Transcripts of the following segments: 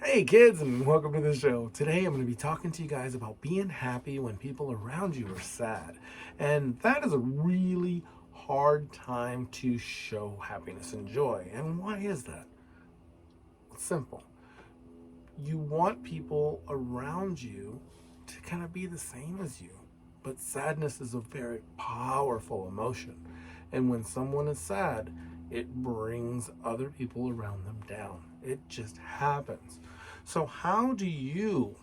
Hey kids, and welcome to the show. Today I'm going to be talking to you guys about being happy when people around you are sad. And that is a really hard time to show happiness and joy. And why is that? It's simple. You want people around you to kind of be the same as you. But sadness is a very powerful emotion. And when someone is sad, it brings other people around them down. It just happens. So, how do you,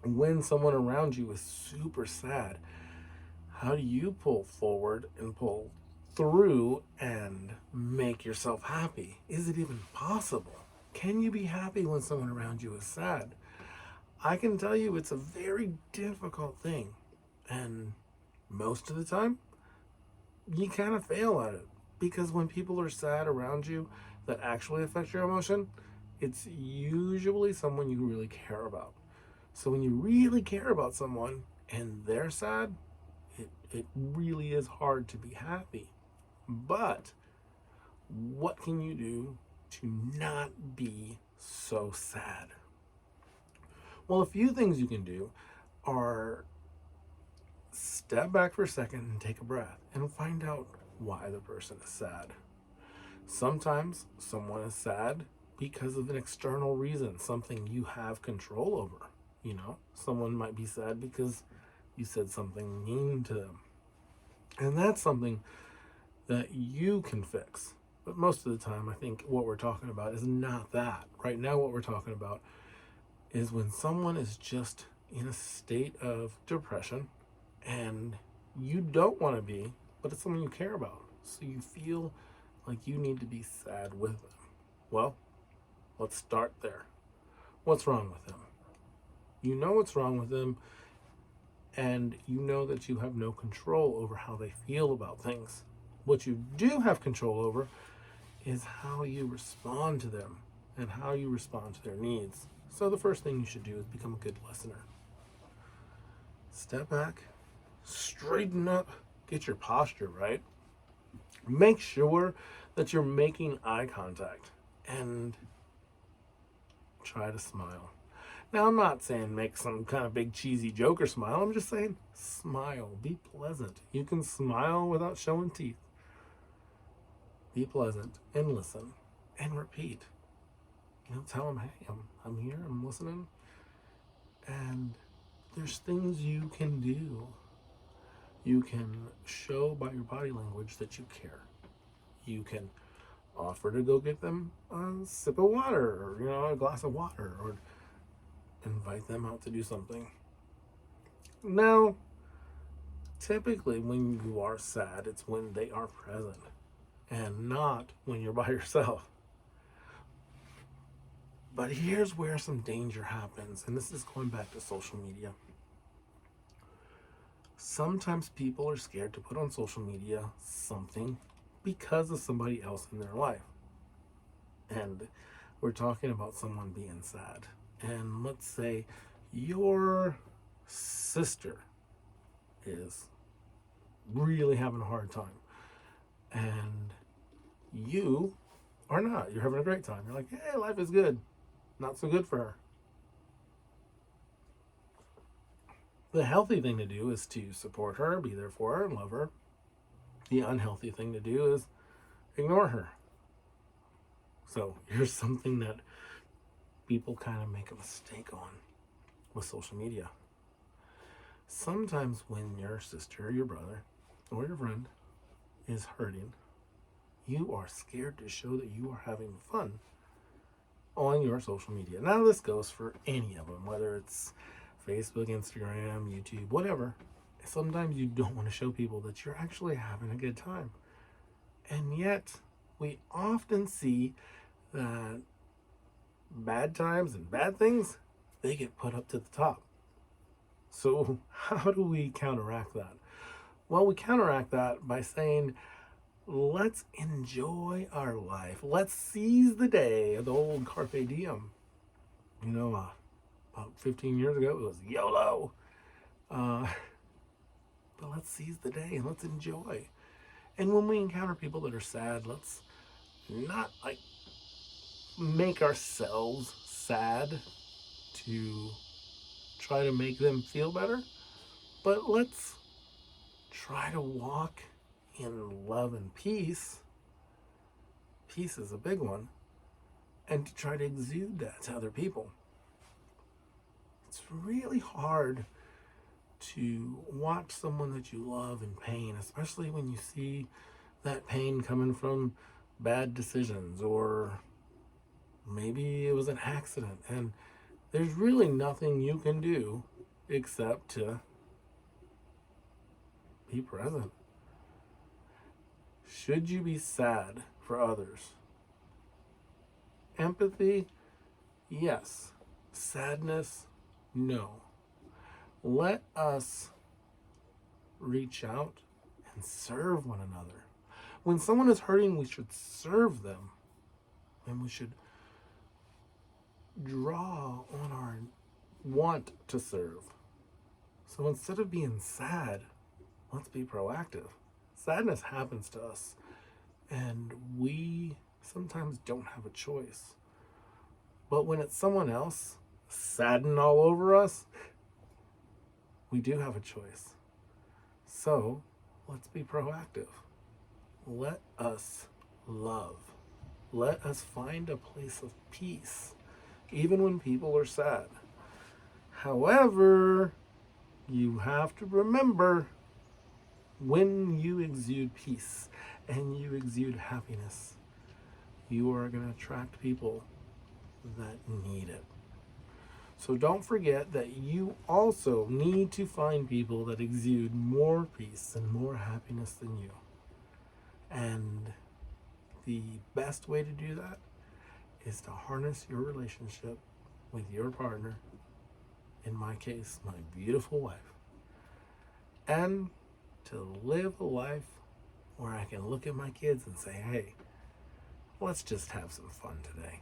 when someone around you is super sad, how do you pull forward and pull through and make yourself happy? Is it even possible? Can you be happy when someone around you is sad? I can tell you it's a very difficult thing. And most of the time, you kind of fail at it. Because when people are sad around you that actually affects your emotion, it's usually someone you really care about. So when you really care about someone and they're sad, it really is hard to be happy. But what can you do to not be so sad? Well, a few things you can do are step back for a second and take a breath and find out why the person is sad. Sometimes someone is sad because of an external reason, something you have control over. Someone might be sad because you said something mean to them. And that's something that you can fix. But most of the time, I think what we're talking about is not that. Right now, what we're talking about is when someone is just in a state of depression and you don't want to be, but it's someone you care about. So you feel like you need to be sad with them. Well, let's start there. What's wrong with them? You know what's wrong with them, and you know that you have no control over how they feel about things. What you do have control over is how you respond to them and how you respond to their needs. So the first thing you should do is become a good listener. Step back, straighten up, get your posture right. Make sure that you're making eye contact and try to smile. Now, I'm not saying make some kind of big cheesy joke or smile. I'm just saying smile. Be pleasant. You can smile without showing teeth. Be pleasant and listen and repeat. Tell them, hey, I'm here, I'm listening. And there's things you can do. You can show by your body language that you care. You can offer to go get them a sip of water or, a glass of water, or invite them out to do something. Now, typically when you are sad, it's when they are present and not when you're by yourself. But here's where some danger happens, and this is going back to social media. Sometimes people are scared to put on social media something because of somebody else in their life. And we're talking about someone being sad. And let's say your sister is really having a hard time. And you are not. You're having a great time. You're like, hey, life is good. Not so good for her. The healthy thing to do is to support her, be there for her, and love her. The unhealthy thing to do is ignore her. So here's something that people kind of make a mistake on with social media. Sometimes when your sister, your brother, or your friend is hurting, you are scared to show that you are having fun on your social media. Now, this goes for any of them, whether it's Facebook, Instagram, YouTube, whatever. Sometimes you don't want to show people that you're actually having a good time. And yet, we often see that bad times and bad things, they get put up to the top. So, how do we counteract that? Well, we counteract that by saying, let's enjoy our life. Let's seize the day. The old Carpe Diem. About 15 years ago, it was YOLO. But let's seize the day and let's enjoy. And when we encounter people that are sad, let's not make ourselves sad to try to make them feel better, but let's try to walk in love and peace. Peace is a big one, and to try to exude that to other people. It's really hard to watch someone that you love in pain, especially when you see that pain coming from bad decisions, or maybe it was an accident, and there's really nothing you can do except to be present. Should you be sad for others? Empathy, yes. Sadness, no. Let us reach out and serve one another. When someone is hurting, we should serve them, and we should draw on our want to serve. So instead of being sad, let's be proactive. Sadness happens to us, and we sometimes don't have a choice. But when it's someone else saddened all over us, we do have a choice. So let's be proactive. Let us love. Let us find a place of peace, even when people are sad. However, you have to remember, when you exude peace and you exude happiness, you are going to attract people that need it. So don't forget that you also need to find people that exude more peace and more happiness than you. And the best way to do that is to harness your relationship with your partner, in my case, my beautiful wife, and to live a life where I can look at my kids and say, hey, let's just have some fun today.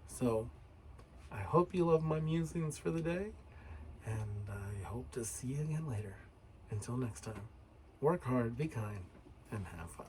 So I hope you love my musings for the day, and I hope to see you again later. Until next time, work hard, be kind, and have fun.